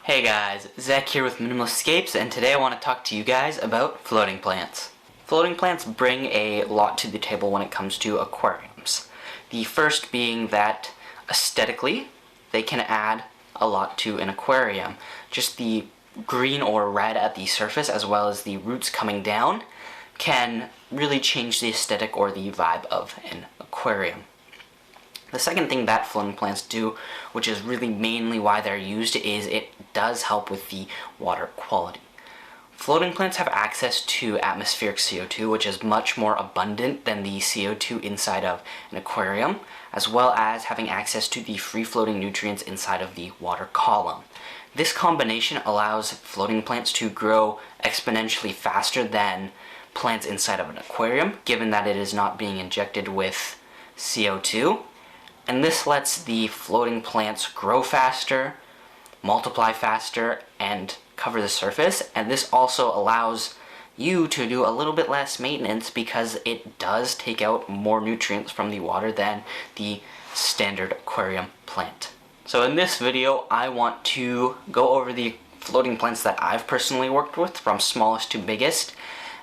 Hey guys, Zach here with Minimalist Escapes, and today I want to talk to you guys about floating plants. Floating plants bring a lot to the table when it comes to aquariums. The first being that aesthetically, they can add a lot to an aquarium. Just the green or red at the surface as well as the roots coming down can really change the aesthetic or the vibe of an aquarium. The second thing that floating plants do, which is really mainly why they're used, is it does help with the water quality. Floating plants have access to atmospheric CO2, which is much more abundant than the CO2 inside of an aquarium, as well as having access to the free-floating nutrients inside of the water column. This combination allows floating plants to grow exponentially faster than plants inside of an aquarium, given that it is not being injected with CO2. And this lets the floating plants grow faster, multiply faster, and cover the surface. And this also allows you to do a little bit less maintenance because it does take out more nutrients from the water than the standard aquarium plant. So in this video, I want to go over the floating plants that I've personally worked with, from smallest to biggest,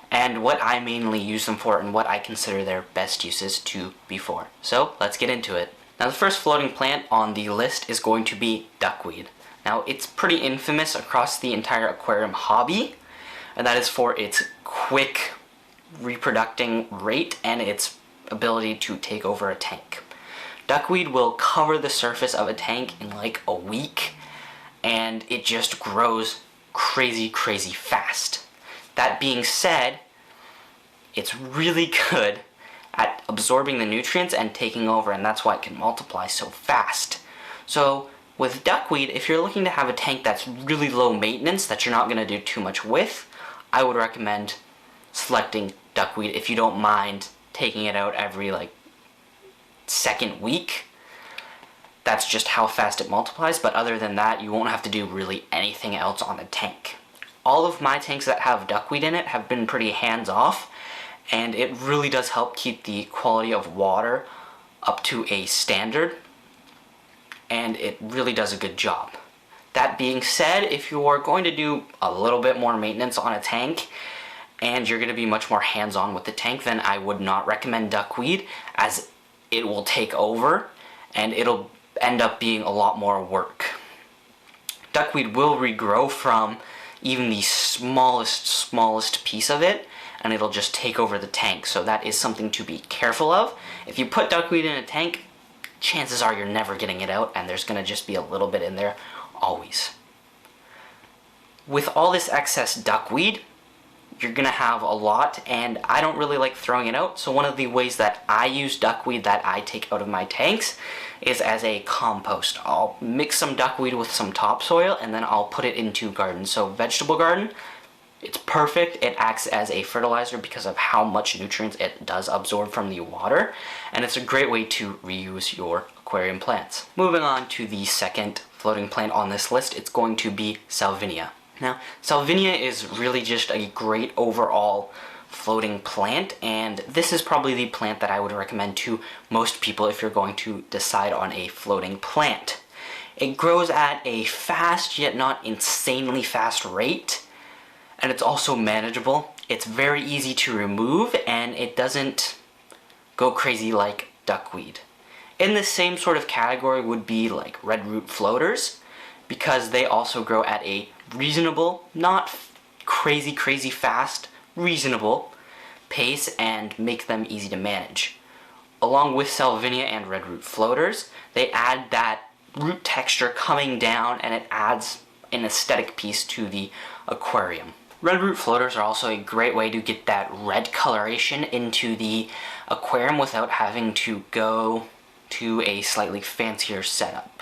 and what I mainly use them for and what I consider their best uses to be for. So let's get into it. Now the first floating plant on the list is going to be duckweed. Now it's pretty infamous across the entire aquarium hobby, and that is for its quick reproducing rate and its ability to take over a tank. Duckweed will cover the surface of a tank in like a week, and it just grows crazy fast. That being said, it's really good at absorbing the nutrients and taking over, and that's why it can multiply so fast. So with duckweed, if you're looking to have a tank that's really low maintenance, that you're not going to do too much with, I would recommend selecting duckweed if you don't mind taking it out every second week. That's just how fast it multiplies, but other than that, you won't have to do really anything else on the tank. All of my tanks that have duckweed in it have been pretty hands-off, and it really does help keep the quality of water up to a standard, and it really does a good job. That being said, if you are going to do a little bit more maintenance on a tank and you're going to be much more hands-on with the tank, then I would not recommend duckweed, as it will take over and it'll end up being a lot more work. Duckweed will regrow from even the smallest piece of it, and it'll just take over the tank, so that is something to be careful of. If you put duckweed in a tank, chances are you're never getting it out, and there's going to just be a little bit in there always. With all this excess duckweed, you're going to have a lot, and I don't really like throwing it out, so one of the ways that I use duckweed that I take out of my tanks is as a compost. I'll mix some duckweed with some topsoil, and then I'll put it into gardens. So vegetable garden, it's perfect. It acts as a fertilizer because of how much nutrients it does absorb from the water, and it's a great way to reuse your aquarium plants. Moving on to the second floating plant on this list, it's going to be Salvinia. Now, Salvinia is really just a great overall floating plant, and this is probably the plant that I would recommend to most people if you're going to decide on a floating plant. It grows at a fast yet not insanely fast rate, and it's also manageable. It's very easy to remove, and it doesn't go crazy like duckweed. In the same sort of category would be like red root floaters, because they also grow at a reasonable, not crazy fast, reasonable pace, and make them easy to manage. Along with Salvinia and red root floaters, they add that root texture coming down, and it adds an aesthetic piece to the aquarium. Red root floaters are also a great way to get that red coloration into the aquarium without having to go to a slightly fancier setup.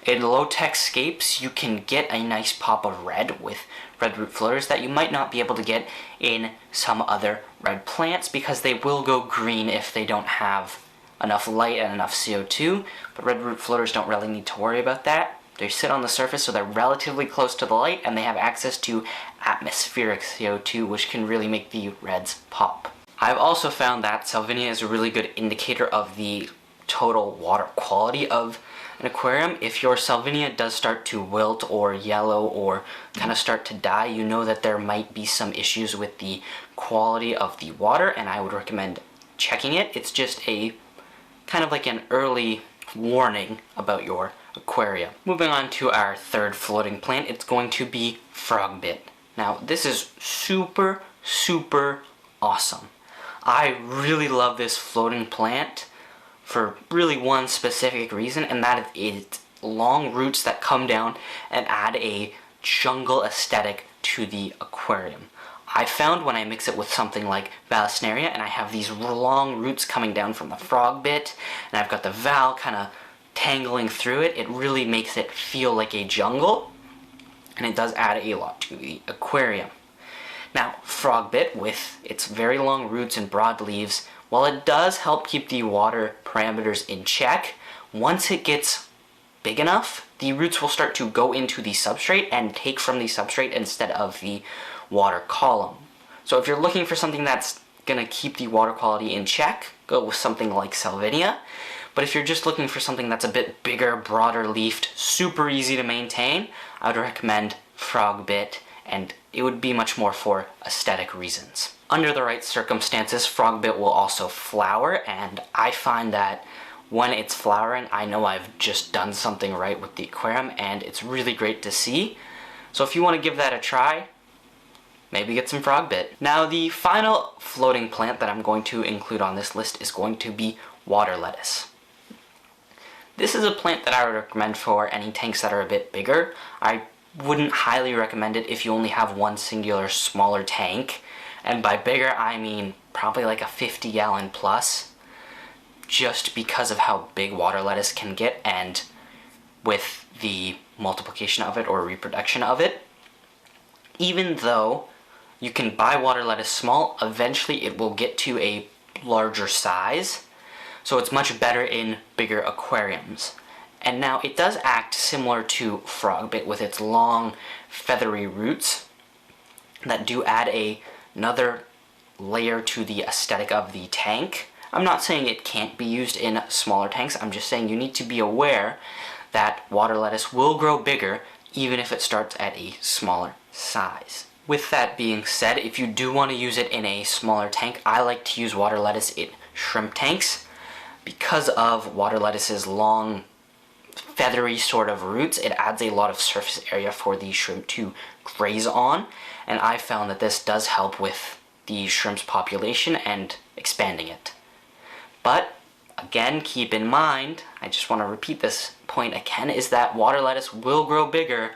In low-tech scapes, you can get a nice pop of red with red root floaters that you might not be able to get in some other red plants, because they will go green if they don't have enough light and enough CO2, but red root floaters don't really need to worry about that. They sit on the surface, so they're relatively close to the light, and they have access to atmospheric CO2, which can really make the reds pop. I've also found that Salvinia is a really good indicator of the total water quality of an aquarium, if your Salvinia does start to wilt or yellow or kind of start to die, you know that there might be some issues with the quality of the water, and I would recommend checking it. It's just a kind of like an early warning about your aquarium. Moving on to our third floating plant, it's going to be Frogbit. Now, this is super, super awesome. I really love this floating plant for really one specific reason, and that is its long roots that come down and add a jungle aesthetic to the aquarium. I found when I mix it with something like Vallisneria, and I have these long roots coming down from the Frogbit, and I've got the Val kind of tangling through it, it really makes it feel like a jungle, and it does add a lot to the aquarium. Now, Frogbit, with its very long roots and broad leaves, while it does help keep the water parameters in check, once it gets big enough, the roots will start to go into the substrate and take from the substrate instead of the water column. So if you're looking for something that's going to keep the water quality in check, go with something like Salvinia. But if you're just looking for something that's a bit bigger, broader leafed, super easy to maintain, I would recommend Frogbit, and it would be much more for aesthetic reasons. Under the right circumstances, Frogbit will also flower, and I find that when it's flowering, I know I've just done something right with the aquarium, and it's really great to see. So if you want to give that a try, maybe get some Frogbit. Now, the final floating plant that I'm going to include on this list is going to be water lettuce. This is a plant that I would recommend for any tanks that are a bit bigger. I wouldn't highly recommend it if you only have one singular smaller tank, and by bigger I mean probably like a 50-gallon plus, just because of how big water lettuce can get, and with the multiplication of it or reproduction of it. Even though you can buy water lettuce small, eventually it will get to a larger size, so it's much better in bigger aquariums. And now it does act similar to Frogbit with its long feathery roots that do add another layer to the aesthetic of the tank. I'm not saying it can't be used in smaller tanks, I'm just saying you need to be aware that water lettuce will grow bigger even if it starts at a smaller size. With that being said, if you do want to use it in a smaller tank, I like to use water lettuce in shrimp tanks. Because of water lettuce's long feathery sort of roots, it adds a lot of surface area for the shrimp to graze on, and I found that this does help with the shrimp's population and expanding it. But again, keep in mind, I just want to repeat this point again, is that water lettuce will grow bigger,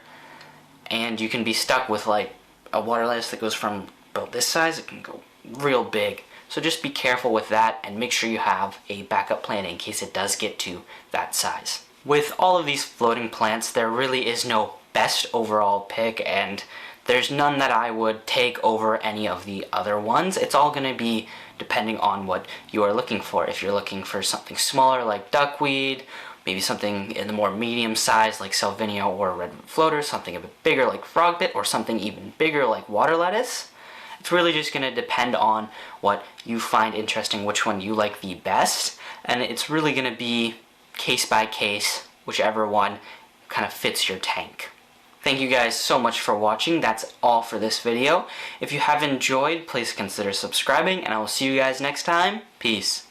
and you can be stuck with like a water lettuce that goes from about this size, it can go real big. So just be careful with that and make sure you have a backup plan in case it does get to that size. With all of these floating plants, there really is no best overall pick, and there's none that I would take over any of the other ones. It's all going to be depending on what you are looking for. If you're looking for something smaller like duckweed, maybe something in the more medium size like Salvinia or redwood floater, something a bit bigger like Frogbit, or something even bigger like water lettuce. It's really just going to depend on what you find interesting, which one you like the best, and it's really going to be case by case, whichever one kind of fits your tank. Thank you guys so much for watching. That's all for this video. If you have enjoyed, please consider subscribing, and I will see you guys next time. Peace.